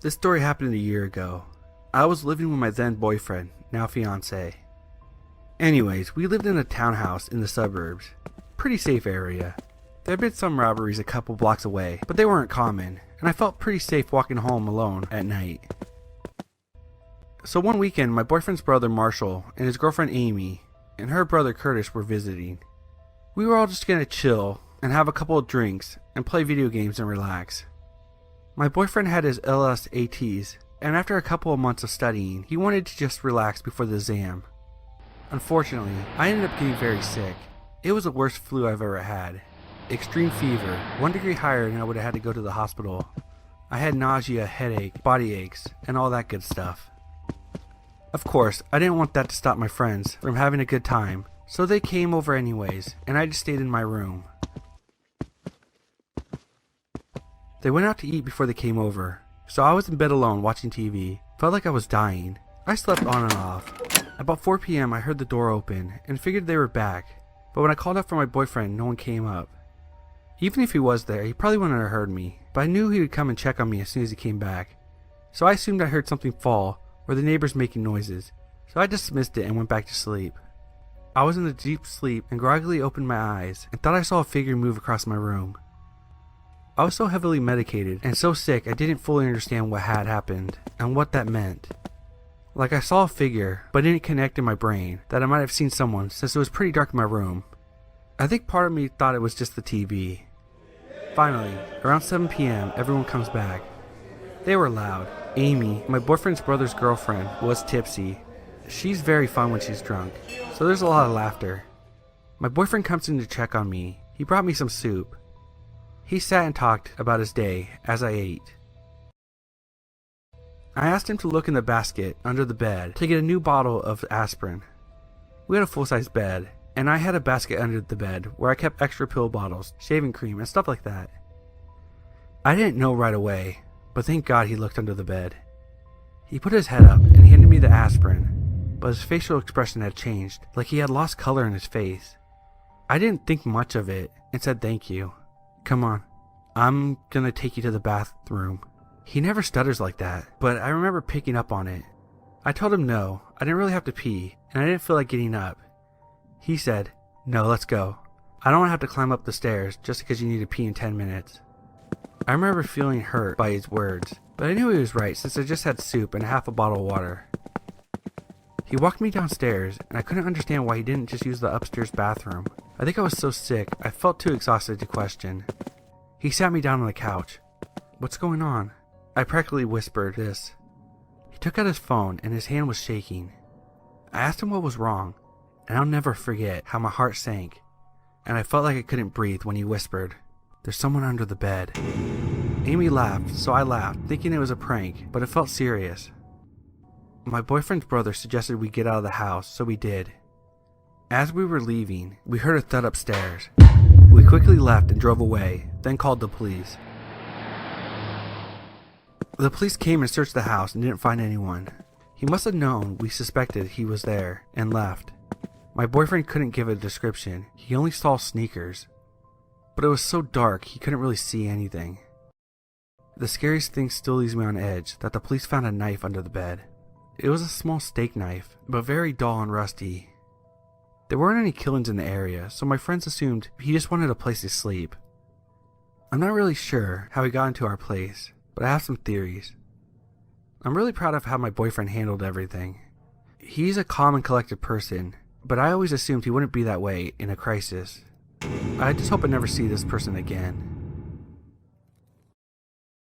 This story happened a year ago. I was living with my then boyfriend, now fiance. Anyways, we lived in a townhouse in the suburbs. Pretty safe area. There had been some robberies a couple blocks away, but they weren't common, and I felt pretty safe walking home alone at night. So one weekend, my boyfriend's brother Marshall and his girlfriend Amy and her brother Curtis were visiting. We were all just gonna chill and have a couple of drinks and play video games and relax. My boyfriend had his LSATs, and after a couple of months of studying, he wanted to just relax before the exam. Unfortunately, I ended up getting very sick. It was the worst flu I've ever had. Extreme fever, 1 degree higher than I would have had to go to the hospital. I had nausea, headache, body aches, and all that good stuff. Of course, I didn't want that to stop my friends from having a good time, so they came over anyways, and I just stayed in my room. They went out to eat before they came over, so I was in bed alone watching TV. Felt like I was dying. I slept on and off. About 4 p.m. I heard the door open and figured they were back, but when I called out for my boyfriend, no one came up. Even if he was there, he probably wouldn't have heard me, but I knew he would come and check on me as soon as he came back. So I assumed I heard something fall or the neighbors making noises, so I dismissed it and went back to sleep. I was in a deep sleep and groggily opened my eyes and thought I saw a figure move across my room. I was so heavily medicated and so sick I didn't fully understand what had happened and what that meant. Like I saw a figure, but didn't connect in my brain that I might have seen someone since it was pretty dark in my room. I think part of me thought it was just the TV. Finally, around 7 p.m. everyone comes back. They were loud. Amy, my boyfriend's brother's girlfriend, was tipsy. She's very fun when she's drunk, so there's a lot of laughter. My boyfriend comes in to check on me. He brought me some soup. He sat and talked about his day as I ate. I asked him to look in the basket under the bed to get a new bottle of aspirin. We had a full-size bed, and I had a basket under the bed where I kept extra pill bottles, shaving cream, and stuff like that. I didn't know right away, but thank God he looked under the bed. He put his head up and handed me the aspirin, but his facial expression had changed, like he had lost color in his face. I didn't think much of it and said thank you. Come on, I'm gonna take you to the bathroom. He never stutters like that, but I remember picking up on it. I told him no, I didn't really have to pee, and I didn't feel like getting up. He said, no, let's go. I don't want to have to climb up the stairs just because you need to pee in 10 minutes. I remember feeling hurt by his words, but I knew he was right since I just had soup and half a bottle of water. He walked me downstairs, and I couldn't understand why he didn't just use the upstairs bathroom. I think I was so sick, I felt too exhausted to question. He sat me down on the couch. What's going on? I practically whispered this. He took out his phone, and his hand was shaking. I asked him what was wrong, and I'll never forget how my heart sank, and I felt like I couldn't breathe when he whispered, there's someone under the bed. Amy laughed, so I laughed, thinking it was a prank, but it felt serious. My boyfriend's brother suggested we get out of the house, so we did. As we were leaving, we heard a thud upstairs. We quickly left and drove away, then called the police. The police came and searched the house and didn't find anyone. He must have known we suspected he was there and left. My boyfriend couldn't give a description, he only saw sneakers. But it was so dark he couldn't really see anything. The scariest thing still leaves me on edge that the police found a knife under the bed. It was a small steak knife, but very dull and rusty. There weren't any killings in the area, so my friends assumed he just wanted a place to sleep. I'm not really sure how he got into our place, but I have some theories. I'm really proud of how my boyfriend handled everything. He's a calm and collected person, but I always assumed he wouldn't be that way in a crisis. I just hope I never see this person again.